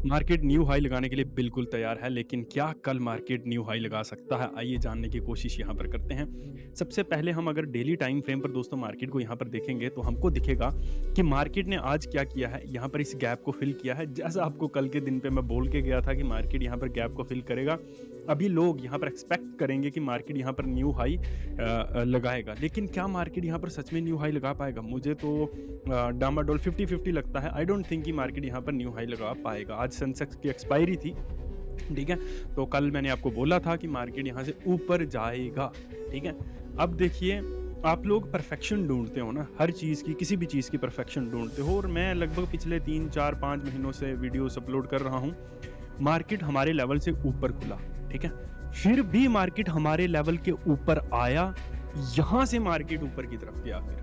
Market new high लगाने के लिए बिल्कुल तैयार है, लेकिन क्या कल मार्केट न्यू हाई लगा सकता है? आइए जानने की कोशिश यहाँ पर करते हैं। सबसे पहले हम अगर डेली टाइम फ्रेम पर दोस्तों मार्केट को यहाँ पर देखेंगे, तो हमको दिखेगा कि मार्केट ने आज क्या किया है, यहाँ पर इस गैप को फिल किया है। जैसा आपको कल के दिन पे मैं बोल के गया था कि मार्केट यहाँ पर गैप को फिल करेगा। अभी लोग यहाँ पर एक्सपेक्ट करेंगे कि मार्केट यहाँ पर न्यू हाई लगाएगा, लेकिन क्या मार्केट यहाँ पर सच में न्यू हाई लगा पाएगा? मुझे तो डामाडोल 50-50 लगता है। आई डोंट थिंक कि मार्केट यहाँ पर न्यू हाई लगा पाएगा। आज सेंसेक्स की एक्सपायरी थी, ठीक है? तो कल मैंने आपको बोला था कि मार्केट यहाँ से ऊपर जाएगा, ठीक है? अब देखिए, आप लोग परफेक्शन ढूँढते हो ना, हर चीज़ की, किसी भी चीज़ की परफेक्शन ढूँढते हो और मैं लगभग पिछले 3, 4, 5 महीनों से वीडियोज़ अपलोड कर रहा हूँ। मार्केट हमारे लेवल से ऊपर खुला, ठीक है? फिर भी मार्केट हमारे लेवल के ऊपर आया, यहाँ से मार्केट ऊपर की तरफ गया फिर।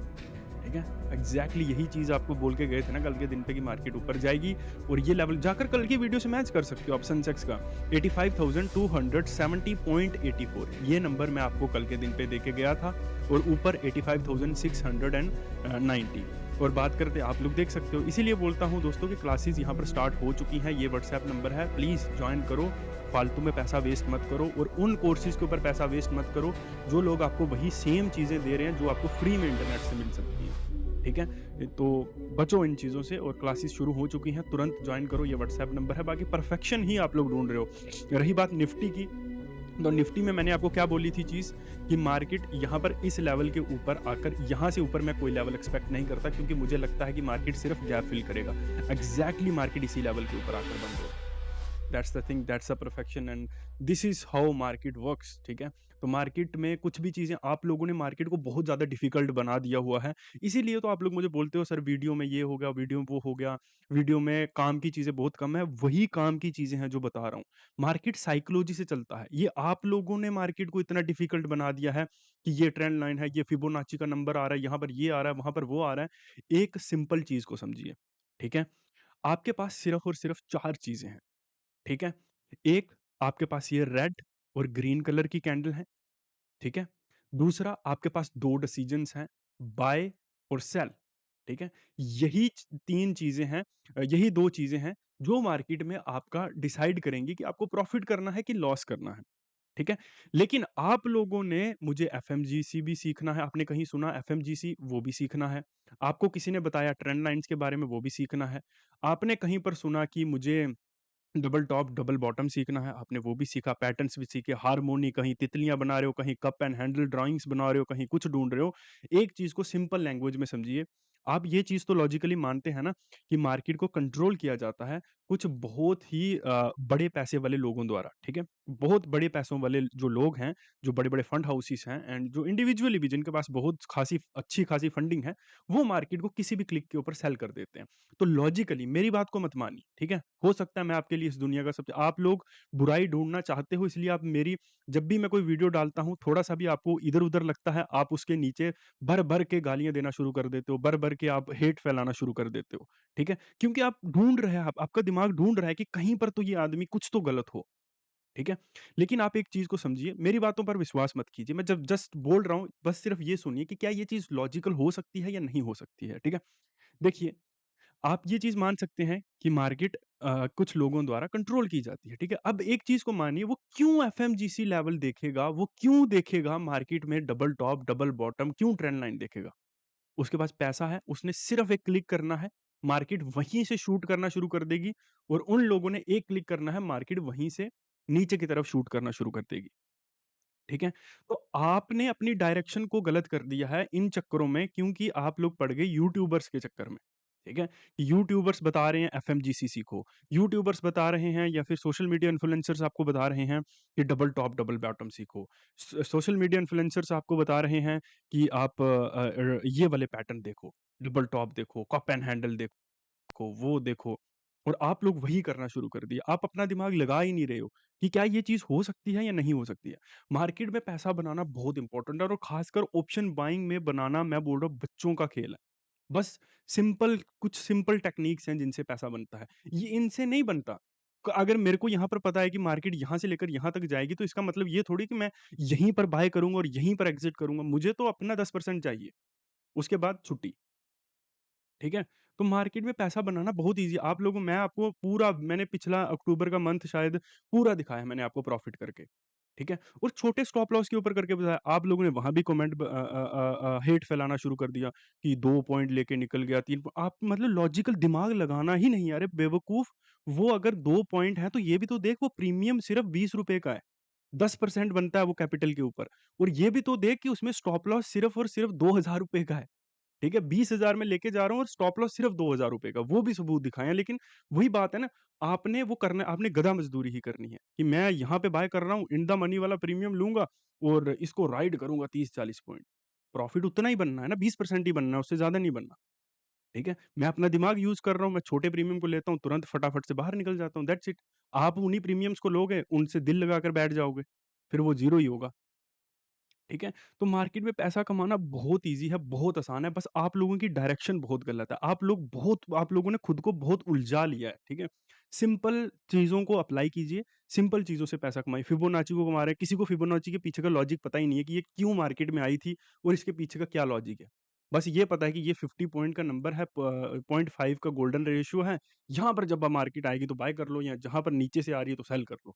ठीक है? एग्ज़ैक्टली यही चीज़ आपको बोल के गए थे ना कल के दिन पे कि मार्केट ऊपर जाएगी और ये लेवल जाकर कल की वीडियो से मैच कर सकते हो आप सेंसेक्स का 85,270.84 ये नंबर मैं आपको कल के दिन पे दे के गया था और ऊपर 85,690 और बात करते आप लोग देख सकते हो। इसीलिए बोलता हूँ दोस्तों कि क्लासेस यहाँ पर स्टार्ट हो चुकी हैं। ये व्हाट्सएप नंबर है, प्लीज़ जॉइन करो। फालतू में पैसा वेस्ट मत करो और उन कोर्सेज़ के ऊपर पैसा वेस्ट मत करो जो लोग आपको वही सेम चीज़ें दे रहे हैं जो आपको फ्री में इंटरनेट से मिल सकती है, ठीक है? तो बचो इन चीज़ों से और क्लासेस शुरू हो चुकी हैं, तुरंत जॉइन करो, ये व्हाट्सएप नंबर है। बाकी परफेक्शन ही आप लोग ढूँढ रहे हो। रही बात निफ्टी की, तो निफ्टी में मैंने आपको क्या बोली थी चीज़ कि मार्केट यहाँ पर इस लेवल के ऊपर आकर यहाँ से ऊपर मैं कोई लेवल एक्सपेक्ट नहीं करता क्योंकि मुझे लगता है कि मार्केट सिर्फ गैप फिल करेगा। एग्ज़ैक्टली मार्केट इसी लेवल के ऊपर आकर बंद हो। That's the thing, that's the perfection and this is how market works, ठीक है? तो मार्केट में कुछ भी चीजें आप लोगों ने मार्केट को बहुत ज्यादा डिफिकल्ट बना दिया हुआ है। इसीलिए तो आप लोग मुझे बोलते हो सर वीडियो में ये हो गया, वीडियो में वो हो गया, वीडियो में काम की चीजें बहुत कम है। वही काम की चीजें हैं जो बता रहा हूँ। मार्केट साइकोलॉजी से चलता है, ये आप लोगों ने मार्केट को इतना डिफिकल्ट बना दिया है कि ये ट्रेंड लाइन है, ये फिबोनाची का नंबर आ रहा है, यहाँ पर ये आ रहा है, वहां पर वो आ रहा है। एक सिंपल चीज को समझिए, ठीक है? आपके पास सिर्फ और सिर्फ चार चीजें हैं, ठीक है? एक, आपके पास ये रेड और ग्रीन कलर की कैंडल है, ठीक है? दूसरा, आपके पास 2 डिसीजंस हैं, बाय और सेल, ठीक है? यही 3 चीज़ें हैं, यही 2 चीज़ें हैं जो मार्केट में आपका डिसाइड करेंगी कि आपको प्रॉफ़िट करना है कि लॉस करना है, ठीक है? लेकिन आप लोगों ने मुझे एफएमजीसी भी सीखना है, आपने कहीं सुना एफएमजीसी, वो भी सीखना है। आपको किसी ने बताया ट्रेंड लाइन्स के बारे में, वो भी सीखना है। आपने कहीं पर सुना कि मुझे डबल टॉप, डबल बॉटम सीखना है, आपने वो भी सीखा, पैटर्न्स भी सीखे, हार्मोनी, कहीं तितलियाँ बना रहे हो, कहीं कप एंड हैंडल ड्राइंग्स बना रहे हो, कहीं कुछ ढूँढ रहे हो। एक चीज़ को सिंपल लैंग्वेज में समझिए, आप ये चीज़ तो लॉजिकली मानते हैं ना कि मार्केट को कंट्रोल किया जाता है कुछ बहुत ही बड़े पैसे वाले लोगों द्वारा, ठीक है? बहुत बड़े पैसों वाले जो लोग हैं, जो बड़े-बड़े फंड हाउसेस हैं एंड जो इंडिविजुअली भी जिनके पास बहुत खासी अच्छी खासी फंडिंग है, वो मार्केट को किसी भी क्लिक के ऊपर सेल कर देते हैं। तो लॉजिकली मेरी बात को मत मानिए, ठीक है? हो सकता है मैं आपके लिए इस दुनिया का सबसे आप लोग बुराई ढूँढना चाहते हो इसलिए आप मेरी जब भी मैं कोई वीडियो डालता हूँ, थोड़ा-सा भी आपको इधर-उधर लगता है, आप उसके नीचे भर-भर के गालियाँ देना शुरू कर देते हो, भर-भर के आप हेट फैलाना शुरू कर देते हो, ठीक है? क्योंकि आप ढूँढ रहे हैं आप आपका दिमाग ढूँढ रहा है कि कहीं पर तो ये आदमी कुछ तो गलत हो, ठीक है? लेकिन आप एक चीज़ को समझिए, मेरी बातों पर विश्वास मत कीजिए, मैं जब जस्ट बोल रहा हूँ, बस सिर्फ ये सुनिए कि क्या ये चीज़ लॉजिकल हो सकती है या नहीं हो सकती है, ठीक है? देखिए, आप ये चीज़ मान सकते हैं कि मार्केट कुछ लोगों द्वारा कंट्रोल की जाती है, ठीक है? अब एक चीज़ को मानिए वो क्यों एफएमजीसी लेवल देखेगा, वो क्यों देखेगा मार्केट में डबल टॉप, डबल बॉटम, क्यों ट्रेंड लाइन देखेगा? उसके पास पैसा है, उसने सिर्फ एक क्लिक करना है, मार्केट वहीं से शूट करना शुरू कर देगी और उन लोगों ने एक क्लिक करना है, मार्केट वहीं से नीचे की तरफ शूट करना शुरू कर देगी। ठीक है? तो आपने अपनी डायरेक्शन को गलत कर दिया है इन चक्करों में क्योंकि आप लोग पड़ गए यूट्यूबर्स के चक्कर में। ठीक है? यूट्यूबर्स बता रहे हैं एफएमजीसी सीखो, यूट्यूबर्स बता रहे हैं या फिर सोशल मीडिया इन्फ्लुएंसर्स आपको बता रहे हैं कि डबल टॉप, डबल बॉटम सीखो। सोशल मीडिया इन्फ्लुएंसर्स आपको बता रहे हैं कि आप ये वाले पैटर्न देखो, डबल टॉप देखो, कप एंड हैंडल देखो, वो देखो और आप लोग वही करना शुरू कर दिए। आप अपना दिमाग लगा ही नहीं रहे हो कि क्या ये चीज़ हो सकती है या नहीं हो सकती है। मार्केट में पैसा बनाना बहुत इम्पोर्टेंट है और खासकर ऑप्शन बाइंग में बनाना मैं बोल रहा हूँ बच्चों का खेल है। बस सिंपल कुछ सिंपल टेक्निक्स हैं जिनसे पैसा बनता है। ये इनसे नहीं बनता। अगर मेरे को यहाँ पर पता है कि मार्केट यहाँ से लेकर यहाँ तक जाएगी तो इसका मतलब ये थोड़ी कि मैं यहीं पर बाय करूँगा और यहीं पर एग्ज़िट करूँगा। मुझे तो अपना 10% चाहिए। उसके बाद छुट्टी। ठीक है? तो मार्केट में पैसा बनाना बहुत ईज़ी है। आप लोगों मैं आपको पूरा मैंने पिछला अक्टूबर का मंथ शायद पूरा दिखाया मैंने आपको प्रॉफ़िट करके, ठीक है? और छोटे स्टॉप लॉस के ऊपर करके बताया। आप लोगों ने वहाँ भी कमेंट हेट फैलाना शुरू कर दिया कि 2 पॉइंट लेके निकल गया, 3 आप मतलब लॉजिकल दिमाग लगाना ही नहीं है। अरे बेवकूफ़! वो अगर 2 पॉइंट हैं, तो ये भी तो देख वो प्रीमियम सिर्फ़ ₹20 का है। 10% बनता है वो कैपिटल के ऊपर और ये भी तो देख कि उसमें स्टॉप लॉस सिर्फ़ और सिर्फ़ ₹2000 का है। ठीक है? 20,000 में लेके जा रहा हूँ और स्टॉप लॉस सिर्फ़ ₹2000 का, वो भी सबूत दिखाए हैं। लेकिन वही बात है ना, आपने वो करना आपने गधा मज़दूरी ही करनी है कि मैं यहाँ पे बाय कर रहा हूँ, इन द मनी वाला प्रीमियम लूँगा और इसको राइड करूँगा 30-40 पॉइंट। प्रॉफ़िट उतना ही बनना है ना, 20% ही बनना है, उससे ज़्यादा नहीं बनना। ठीक है? मैं अपना दिमाग यूज़ कर रहा हूँ, मैं छोटे प्रीमियम को लेता हूँ, तुरंत फटाफट से बाहर निकल जाता हूँ, दैट्स इट। आप उन्हीं प्रीमियम्स को लोगे, उनसे दिल लगाकर बैठ जाओगे, फिर वो ज़ीरो ही होगा। ठीक है? तो मार्केट में पैसा कमाना बहुत ईज़ी है, बहुत आसान है, बस आप लोगों की डायरेक्शन बहुत गलत है। आप लोगों ने खुद को बहुत उलझा लिया है, ठीक है? सिंपल चीज़ों को अप्लाई कीजिए, सिंपल चीज़ों से पैसा कमाइए। फिबोनाची को कमा रहे हैं, किसी को फिबोनाची के पीछे का लॉजिक पता ही नहीं है कि ये क्यों मार्केट में आई थी और इसके पीछे का क्या लॉजिक है। बस ये पता है कि ये 50 पॉइंट का नंबर है, 0.5 का गोल्डन रेशियो है, यहाँ पर जब मार्केट आएगी तो बाय कर लो या जहाँ पर नीचे से आ रही है तो सेल कर लो।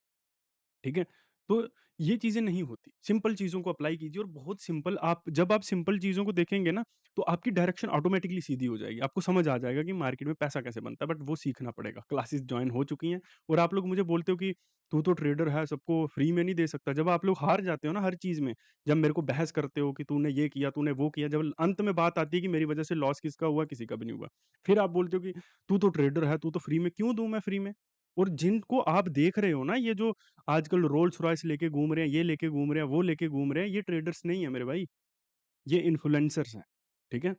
ठीक है? तो ये चीज़ें नहीं होती। सिंपल चीज़ों को अप्लाई कीजिए और बहुत सिंपल आप जब आप सिंपल चीज़ों को देखेंगे ना, तो आपकी डायरेक्शन ऑटोमैटिकली सीधी हो जाएगी। आपको समझ आ जाएगा कि मार्केट में पैसा कैसे बनता है, बट वो सीखना पड़ेगा। क्लासेस जॉइन हो चुकी हैं और आप लोग मुझे बोलते हो कि तू तो ट्रेडर है, सबको फ्री में नहीं दे सकता। जब आप लोग हार जाते हो ना हर चीज़ में, जब मेरे को बहस करते हो कि तूने ये किया, तूने वो किया, जब अंत में बात आती है कि मेरी वज़ह से लॉस किसका हुआ, किसी का भी नहीं हुआ। फिर आप बोलते हो कि तू तो ट्रेडर है, तू तो फ्री में क्यों दूँ मैं फ्री में? और जिनको आप देख रहे हो ना, ये जो आजकल रोल्स-रॉयस लेके घूम रहे हैं, ये लेके घूम रहे हैं, वो लेके घूम रहे हैं, ये ट्रेडर्स नहीं है मेरे भाई, ये इन्फ्लुएंसर्स हैं, ठीक है?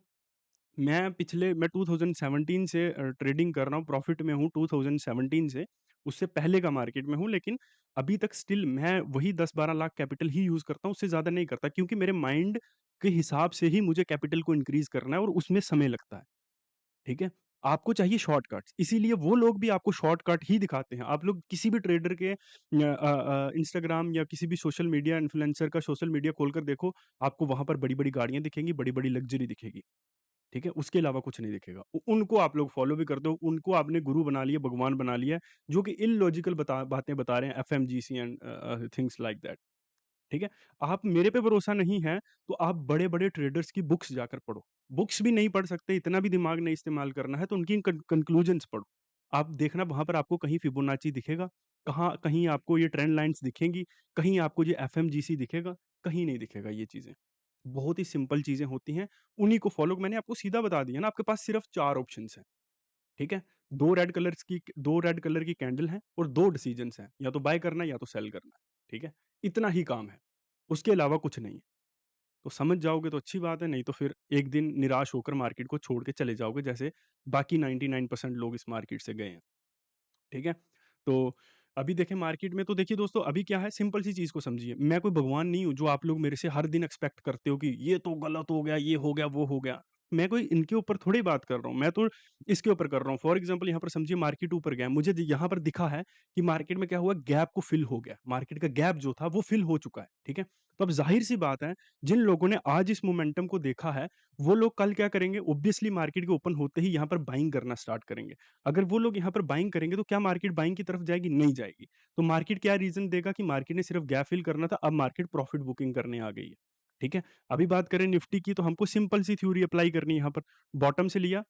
मैं 2017 से ट्रेडिंग कर रहा हूँ, प्रॉफ़िट में हूँ 2017 से, उससे पहले का मार्केट में हूँ, लेकिन अभी तक स्टिल मैं वही 10-12 लाख कैपिटल ही यूज़ करता हूँ, उससे ज़्यादा नहीं करता क्योंकि मेरे माइंड के हिसाब से ही मुझे कैपिटल को इंक्रीज़ करना है और उसमें समय लगता है। ठीक है? आपको चाहिए शॉर्टकट्स, इसीलिए वो लोग भी आपको शॉर्टकट ही दिखाते हैं। आप लोग किसी भी ट्रेडर के इंस्टाग्राम या किसी भी सोशल मीडिया इन्फ्लुएंसर का सोशल मीडिया खोलकर देखो, आपको वहाँ पर बड़ी-बड़ी गाड़ियाँ दिखेंगी, बड़ी-बड़ी लग्ज़री दिखेगी। ठीक है? उसके अलावा कुछ नहीं दिखेगा। उ उनको आप लोग फ़ॉलो भी करते हो, उनको आपने गुरु बना लिया, भगवान बना लिया है, जो कि इल्लॉजिकल बातें बता रहे हैं FMGC and things like that. ठीक है? आप मेरे पे भरोसा नहीं है, तो आप बड़े-बड़े ट्रेडर्स की बुक्स जाकर पढ़ो। बुक्स भी नहीं पढ़ सकते, इतना भी दिमाग नहीं इस्तेमाल करना है, तो उनकी कंक्लूजन्स पढ़ो। आप देखना वहाँ पर आपको कहीं फिबोनाची दिखेगा, कहीं आपको ये ट्रेंड लाइन्स दिखेंगी, कहीं आपको ये एफएमजीसी दिखेगा, कहीं नहीं दिखेगा ये चीज़ें। बहुत ही सिंपल चीज़ें होती हैं, उन्हीं को फ़ॉलो मैंने आपको सीधा बता दिया ना, आपके पास सिर्फ़ 4 ऑप्शंस हैं, ठीक है? 2 रेड कलर की कैंडल हैं और 2 डिसीजंस हैं, या तो बाय करना है या तो सेल करना है, ठीक है? इतना ही काम है। उसके अलावा कुछ नहीं है। तो समझ जाओगे तो अच्छी बात है, नहीं तो फिर एक दिन निराश होकर मार्केट को छोड़ के चले जाओगे, जैसे बाकी 99% लोग इस मार्केट से गए हैं। ठीक है? तो अभी देखें मार्केट में तो देखिए दोस्तों अभी क्या है सिंपल सी चीज़ को समझिए, मैं कोई भगवान नहीं हूँ जो आप लोग मेरे से हर दिन एक्सपेक्ट करते हो कि ये तो गलत हो गया, ये हो गया, वो हो गया। मैं कोई इनके ऊपर थोड़ी बात कर रहा हूँ, मैं तो इसके ऊपर कर रहा हूँ। फॉर एग्ज़ाम्पल यहाँ पर समझिए मार्केट ऊपर गया, मुझे द यहाँ पर दिखा है कि मार्केट में क्या हुआ गैप को फिल हो गया। मार्केट का गैप जो था वो फिल हो चुका है, ठीक है? तो अब ज़ाहिर-सी बात है, जिन लोगों ने आज इस मोमेंटम को देखा है, वो लोग कल क्या करेंगे ऑब्वियसली मार्केट के ओपन होते ही यहाँ पर बाइंग करना स्टार्ट करेंगे। अगर वो लोग यहाँ पर बाइंग करेंगे तो क्या मार्केट बाइंग की तरफ जाएगी? नहीं जाएगी। तो मार्केट क्या रीज़न देगा कि मार्केट ने सिर्फ गैप फिल करना था, अब मार्केट प्रॉफिट बुकिंग करने आ गई है। ठीक है? अभी बात करें निफ्टी की तो हमको सिंपल सी थ्योरी अप्लाई करनी है यहाँ पर। बॉटम से लिया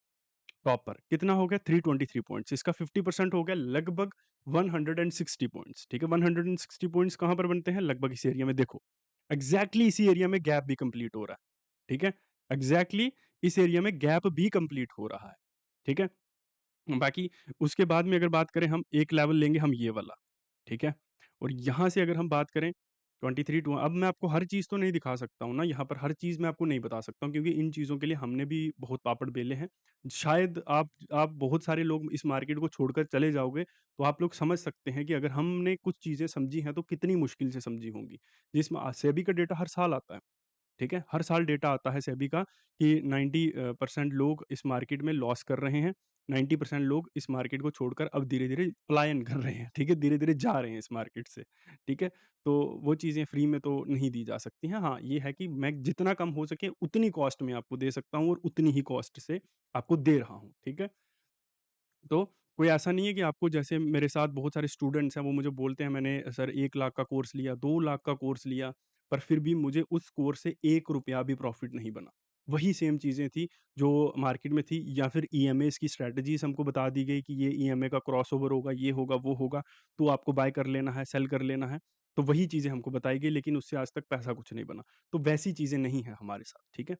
टॉप पर, कितना हो गया 323 पॉइंट्स, इसका 50% हो गया लगभग 160 पॉइंट्स, ठीक है? 160 पॉइंट्स कहाँ पर बनते हैं? लगभग इस एरिया में देखो। एग्ज़ैक्टली इसी एरिया में गैप भी कंप्लीट हो रहा है, ठीक है? एग्ज़ैक्टली इस एरिया में गैप भी कंप्लीट हो रहा है, ठीक है? बाकी उसके बाद में अगर बात करें हम एक लेवल लेंगे हम ये वाला, ठीक है? और यहाँ से अगर हम बात करें 23 टू अब मैं आपको हर चीज़ तो नहीं दिखा सकता हूँ ना, यहाँ पर हर चीज़ मैं आपको नहीं बता सकता हूँ क्योंकि इन चीज़ों के लिए हमने भी बहुत पापड़ बेले हैं। शायद आप बहुत सारे लोग इस मार्केट को छोड़कर चले जाओगे, तो आप लोग समझ सकते हैं कि अगर हमने कुछ चीज़ें समझी हैं, तो कितनी मुश्किल से समझी होंगी। जिसमें सेबी का डेटा हर साल आता है। ठीक है? हर साल डेटा आता है सेबी का कि 90 परसेंट लोग इस मार्केट में लॉस कर रहे हैं, 90% लोग इस मार्केट को छोड़कर अब धीरे-धीरे पलायन कर रहे हैं, ठीक है? धीरे-धीरे जा रहे हैं इस मार्केट से, ठीक है? तो वो चीज़ें फ्री में तो नहीं दी जा सकती हैं। हाँ, ये है कि मैं जितना कम हो सके उतनी कॉस्ट में आपको दे सकता हूँ और उतनी ही कॉस्ट से आपको दे रहा हूँ, ठीक है? तो कोई ऐसा नहीं है कि आपको जैसे मेरे साथ बहुत सारे स्टूडेंट्स हैं, वो मुझे बोलते हैं मैंने सर 1 लाख का कोर्स लिया, 2 लाख का कोर्स लिया, पर फिर भी मुझे उस कोर्स से 1 रुपया भी प्रॉफ़िट नहीं बना। वही सेम चीज़ें थी जो मार्केट में थी या फिर ईएमएस की स्ट्रैटेजीज़ हमको बता दी गई कि ये ईएमए का क्रॉसओवर होगा, ये होगा, वो होगा, तो आपको बाय कर लेना है, सेल कर लेना है। तो वही चीज़ें हमको बताई गई लेकिन उससे आज तक पैसा कुछ नहीं बना। तो वैसी चीज़ें नहीं हैं हमारे साथ, ठीक है?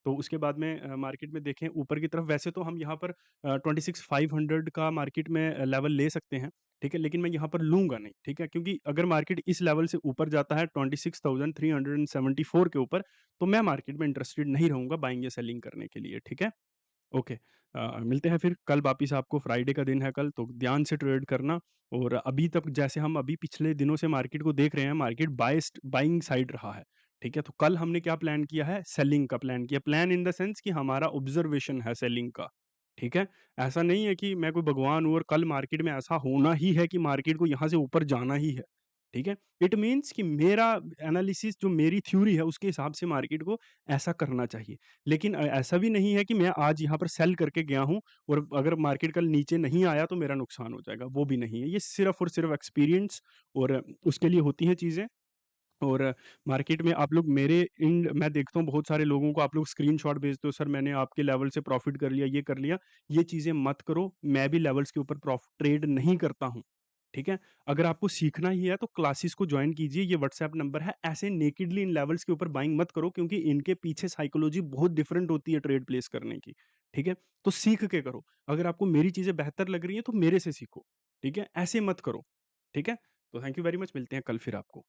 तो उसके बाद में मार्केट में देखें ऊपर की तरफ वैसे तो हम यहाँ पर 26,500 का मार्केट में लेवल ले सकते हैं, ठीक है? लेकिन मैं यहाँ पर लूँगा नहीं, ठीक है? क्योंकि अगर मार्केट इस लेवल से ऊपर जाता है 26,374 के ऊपर, तो मैं मार्केट में इंटरेस्टेड नहीं रहूँगा बाइंग या सेलिंग करने के लिए, ठीक है? ओके मिलते हैं फिर कल वापिस आपको फ्राइडे का दिन है कल, तो ध्यान से ट्रेड करना और अभी तक जैसे हम अभी पिछले दिनों से मार्केट को देख रहे हैं, मार्केट बाइंग साइड रहा है, ठीक है? तो कल हमने क्या प्लान किया है, सेलिंग का प्लान किया। प्लान इन द सेंस कि हमारा ऑब्ज़र्वेशन है सेलिंग का, ठीक है? ऐसा नहीं है कि मैं कोई भगवान हूँ और कल मार्केट में ऐसा होना ही है कि मार्केट को यहाँ से ऊपर जाना ही है, ठीक है? इट मीन्स कि मेरा एनालिसिस जो मेरी थ्योरी है, उसके हिसाब से मार्केट को ऐसा करना चाहिए। लेकिन ऐसा भी नहीं है कि मैं आज यहाँ पर सेल करके गया हूँ और अगर मार्केट कल नीचे नहीं आया तो मेरा नुकसान हो जाएगा, वो भी नहीं है। ये सिर्फ़ और सिर्फ़ एक्सपीरियंस और उसके लिए होती हैं चीज़ें और मार्केट में आप लोग मेरे इन मैं देखता हूँ बहुत सारे लोगों को आप लोग स्क्रीनशॉट भेजते हो, सर मैंने आपके लेवल से प्रॉफ़िट कर लिया, ये कर लिया। ये चीज़ें मत करो, मैं भी लेवल्स के ऊपर ट्रेड नहीं करता हूँ, ठीक है? अगर आपको सीखना ही है तो क्लासेस को जॉइन कीजिए, ये व्हाट्सएप नंबर है। ऐसे नेकेडली इन लेवल्स के ऊपर बाइंग मत करो क्योंकि इनके पीछे साइकोलॉजी बहुत डिफरेंट होती है ट्रेड प्लेस करने की, ठीक है? तो सीख के करो। अगर आपको मेरी चीज़ें बेहतर लग रही हैं तो मेरे से सीखो, ठीक है? ऐसे मत करो, ठीक है? तो थैंक यू वेरी मच मिलते हैं कल फिर आपको।